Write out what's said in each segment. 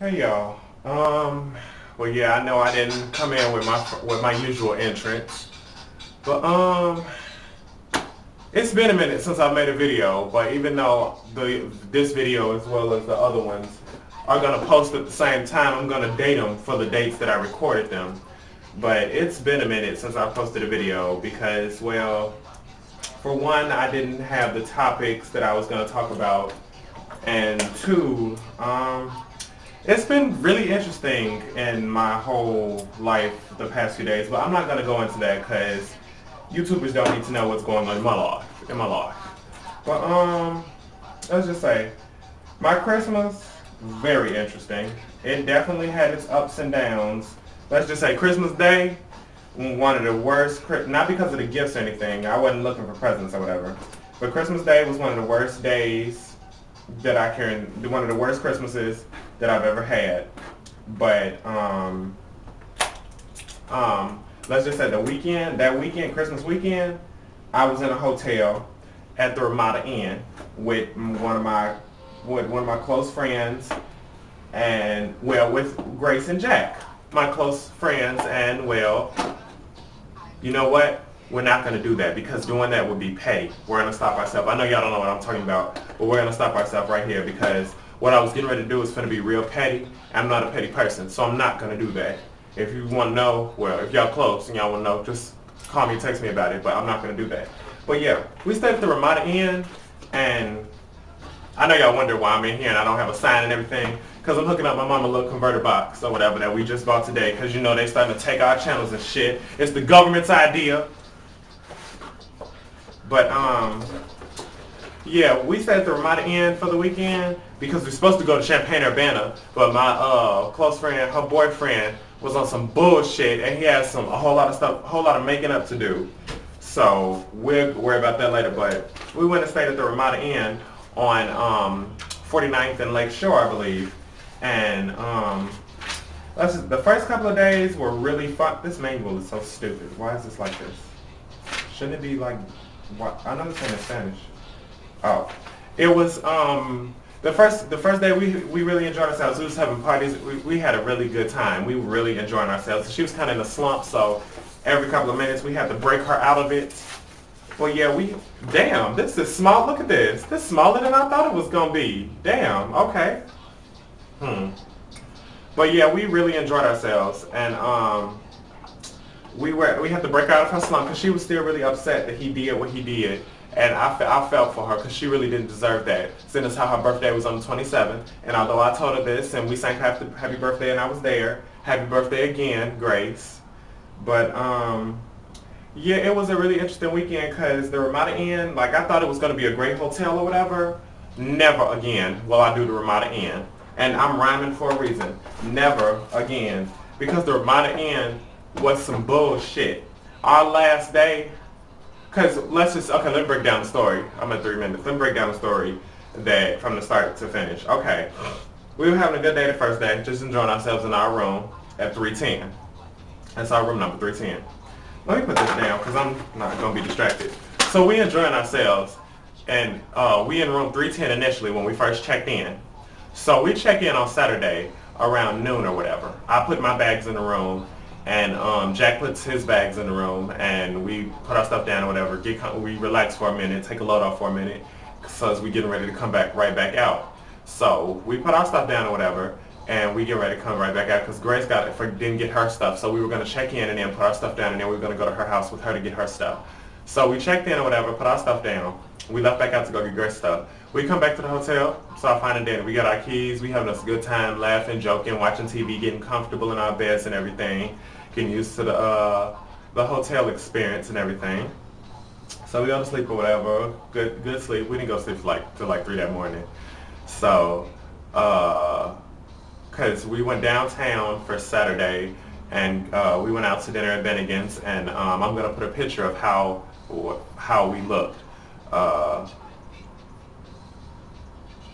Hey y'all. Well, yeah, I know I didn't come in with my usual entrance, but it's been a minute since I made a video. But even though this video as well as the other ones are gonna post at the same time, I'm gonna date them for the dates that I recorded them. But it's been a minute since I posted a video because, well, for one, I didn't have the topics that I was gonna talk about, and two, it's been really interesting in my whole life the past few days, but I'm not going to go into that because YouTubers don't need to know what's going on in my life. But let's just say my Christmas, very interesting. It definitely had its ups and downs. Let's just say Christmas Day, one of the worst, not because of the gifts or anything, I wasn't looking for presents or whatever, but Christmas Day was one of the worst days that I can, one of the worst Christmases that I've ever had. But let's just say that weekend, Christmas weekend, I was in a hotel at the Ramada Inn with one of my close friends, and well, with Grace and Jack, my close friends, and well, you know what? We're not going to do that because doing that would be petty. We're going to stop ourselves. I know y'all don't know what I'm talking about, but we're going to stop ourselves right here because what I was getting ready to do is going to be real petty. I'm not a petty person, so I'm not going to do that. If you want to know, well, if y'all close and y'all want to know, just call me, text me about it, but I'm not going to do that. But yeah, we stayed at the Ramada Inn, and I know y'all wonder why I'm in here and I don't have a sign and everything, because I'm hooking up my mama little converter box or whatever that we just bought today, because you know they starting to take our channels and shit. It's the government's idea. But yeah, we stayed at the Ramada Inn for the weekend because we're supposed to go to Champaign-Urbana, but my close friend, her boyfriend, was on some bullshit and he has a whole lot of making up to do. So we'll worry about that later. But we went and stayed at the Ramada Inn on 49th and Lake Shore, I believe. And the first couple of days were really fun. This manual is so stupid. Why is this like this? Shouldn't it be like? What? I know this ain't in Spanish. Oh, it was the first day we really enjoyed ourselves. We was having parties. We had a really good time. We were really enjoying ourselves. She was kind of in a slump, so every couple of minutes we had to break her out of it. Well, yeah, damn, this is small. Look at this. This is smaller than I thought it was gonna be. Damn. Okay. But yeah, we really enjoyed ourselves, and we had to break out of her slump because she was still really upset that he did what he did, and I felt for her because she really didn't deserve that. Seeing as how her birthday was on the 27th, and although I told her this and we sang happy birthday and I was there, happy birthday again, Grace. But yeah, it was a really interesting weekend because the Ramada Inn, like I thought it was going to be a great hotel or whatever. Never again will I do the Ramada Inn, and I'm rhyming for a reason. Never again, because the Ramada Inn was some bullshit. Our last day, because let me break down the story. I'm at 3 minutes. Let me break down the story that from the start to finish. Okay, we were having a good day the first day, just enjoying ourselves in our room at 310. That's our room number, 310. Let me put this down because I'm not going to be distracted. So we enjoying ourselves, and we in room 310 initially when we first checked in. So we check in on Saturday around noon or whatever. I put my bags in the room, and Jack puts his bags in the room, and we put our stuff down or whatever. We relax for a minute, take a load off for a minute, because we getting ready to come right back out. So we put our stuff down or whatever, and we get ready to come right back out because Grace didn't get her stuff. So we were going to check in and then put our stuff down, and then we were going to go to her house with her to get her stuff. So we checked in or whatever, put our stuff down. We left back out to go get Grace's stuff. We come back to the hotel, saw fine and dandy. We got our keys. We having a good time, laughing, joking, watching TV, getting comfortable in our beds and everything, getting used to the hotel experience and everything. So we go to sleep or whatever. Good sleep. We didn't go to sleep till like 3 that morning. So, because we went downtown for Saturday, and we went out to dinner at Bennigan's, and I'm gonna put a picture of how we looked.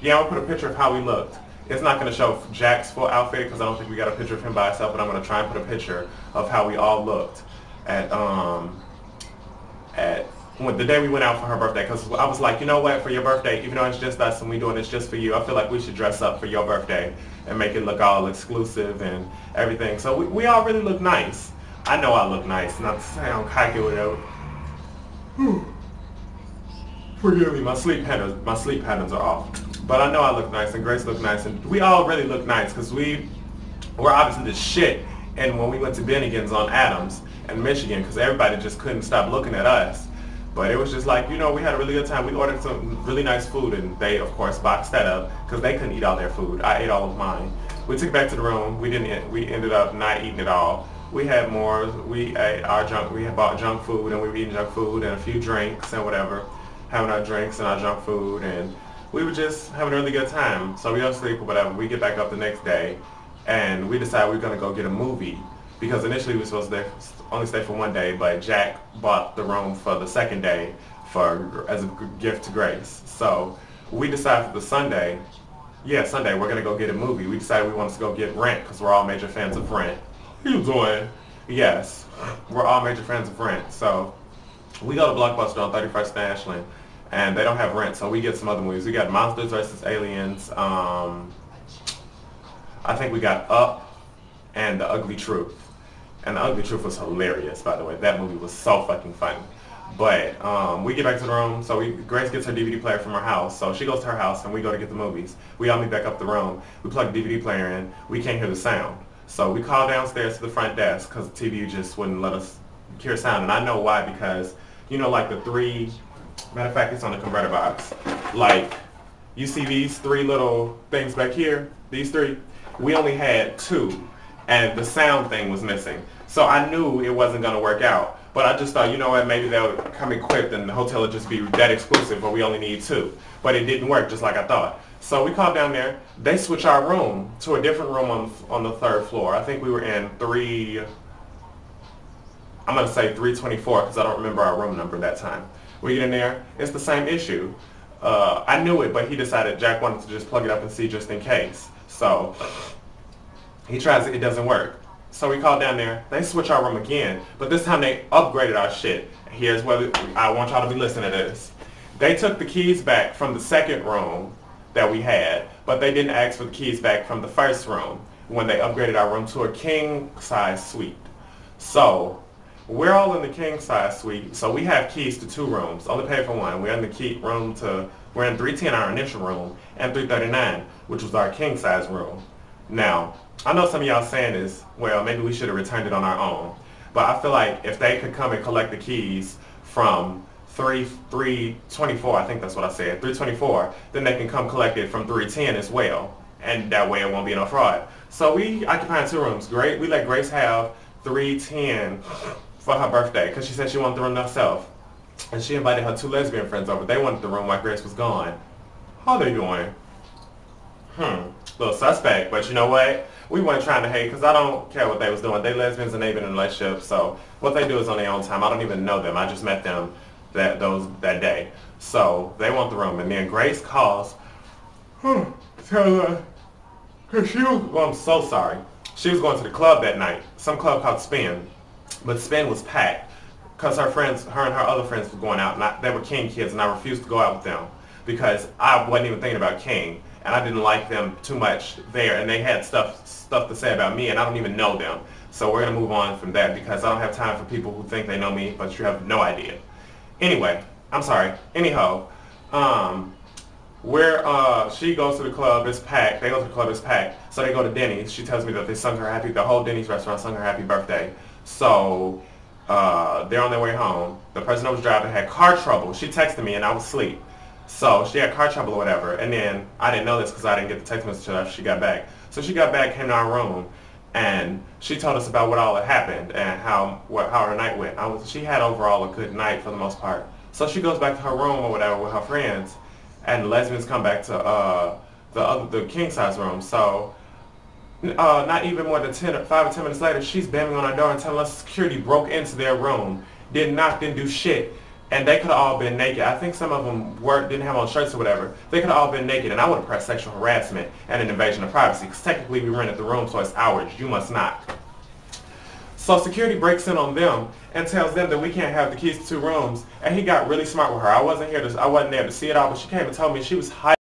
Yeah, I'll put a picture of how we looked. It's not going to show Jack's full outfit because I don't think we got a picture of him by himself, but I'm going to try and put a picture of how we all looked at the day we went out for her birthday, because I was like, you know what, for your birthday, even though it's just us and we doing this just for you, I feel like we should dress up for your birthday and make it look all exclusive and everything. So we all really look nice. I know I look nice, not to sound cocky without. Forgive me, my sleep patterns are off. But I know I look nice and Grace look nice and we all really look nice because we're obviously the shit. And when we went to Bennigan's on Adams in Michigan, because everybody just couldn't stop looking at us. But it was just like, you know, we had a really good time. We ordered some really nice food and they, of course, boxed that up because they couldn't eat all their food. I ate all of mine. We took it back to the room. We ended up not eating it all. We had more. We had bought junk food and we were eating junk food and a few drinks and whatever. Having our drinks and our junk food and we were just having a really good time. So we go to sleep or whatever. We get back up the next day and we decided we were going to go get a movie because initially we were supposed to only stay for one day, but Jack bought the room for the second day as a gift to Grace. So we decided for the Sunday, we're going to go get a movie. We decided we wanted to go get Rent because we're all major fans of Rent. How you doing? Yes, we're all major fans of Rent. So we go to Blockbuster on 31st and Ashland, and they don't have Rent, so we get some other movies. We got Monsters vs. Aliens. I think we got Up and The Ugly Truth. And The Ugly Truth was hilarious, by the way. That movie was so fucking funny. But we get back to the room, so Grace gets her DVD player from her house, so she goes to her house and we go to get the movies. We all meet back up the room. We plug the DVD player in. We can't hear the sound. So we call downstairs to the front desk because the TV just wouldn't let us hear sound. And I know why, because, you know, like the three, matter of fact, it's on the converter box. Like, you see these three little things back here? These three? We only had two, and the sound thing was missing. So I knew it wasn't going to work out. But I just thought, you know what, maybe they'll come equipped and the hotel would just be that exclusive, but we only need two. But it didn't work just like I thought. So we called down there. They switched our room to a different room on the third floor. I think we were in I'm going to say 324 because I don't remember our room number that time. We get in there. It's the same issue. I knew it, but he decided Jack wanted to just plug it up and see just in case. So he tries it. It doesn't work. So we called down there. They switch our room again, but this time they upgraded our shit. Here's what I want y'all to be listening to this. They took the keys back from the second room that we had, but they didn't ask for the keys back from the first room when they upgraded our room to a king-size suite. So we're all in the king-size suite, so we have keys to two rooms. Only paid for one. We're in we're in 310, our initial room, and 339, which was our king-size room. Now, I know some of y'all saying this, well, maybe we should have returned it on our own. But I feel like if they could come and collect the keys from 324, I think that's what I said, 324, then they can come collect it from 310 as well. And that way it won't be no fraud. So we occupying two rooms. We let Grace have 310 for her birthday because she said she wanted the room herself. And she invited her two lesbian friends over. They wanted the room while Grace was gone. How they doing? Little suspect, but you know what? We weren't trying to hate because I don't care what they was doing. They lesbians and they've been in a relationship, so what they do is on their own time. I don't even know them. I just met them that day. So they want the room, and then Grace calls. Tell her, cause I'm so sorry. She was going to the club that night, some club called Spin, but Spin was packed because her and her other friends were going out. And they were King kids, and I refused to go out with them because I wasn't even thinking about King. And I didn't like them too much there, and they had stuff to say about me, and I don't even know them. So we're gonna move on from that because I don't have time for people who think they know me, but you have no idea. Anyway, I'm sorry. Anyhow, she goes to the club, it's packed. They go to the club, it's packed. So they go to Denny's. She tells me that the whole Denny's restaurant sung her happy birthday. So they're on their way home. The person that was driving had car trouble. She texted me, and I was asleep. So she had car trouble or whatever, and then I didn't know this because I didn't get the text message after she got back. So she got back, came to our room, and she told us about what all had happened and how her night went. She had overall a good night for the most part. So she goes back to her room or whatever with her friends, and the lesbians come back to the king size room. So not even more than 5 or 10 minutes later, she's banging on our door and telling us security broke into their room, didn't do shit. And they could have all been naked. I think some of them didn't have on shirts or whatever. They could have all been naked, and I would have pressed sexual harassment and an invasion of privacy, because technically we rented the room, so it's ours. You must not. So So security breaks in on them and tells them that we can't have the keys to 2 rooms. And he got really smart with her. I wasn't there to see it all, but she came and told me she was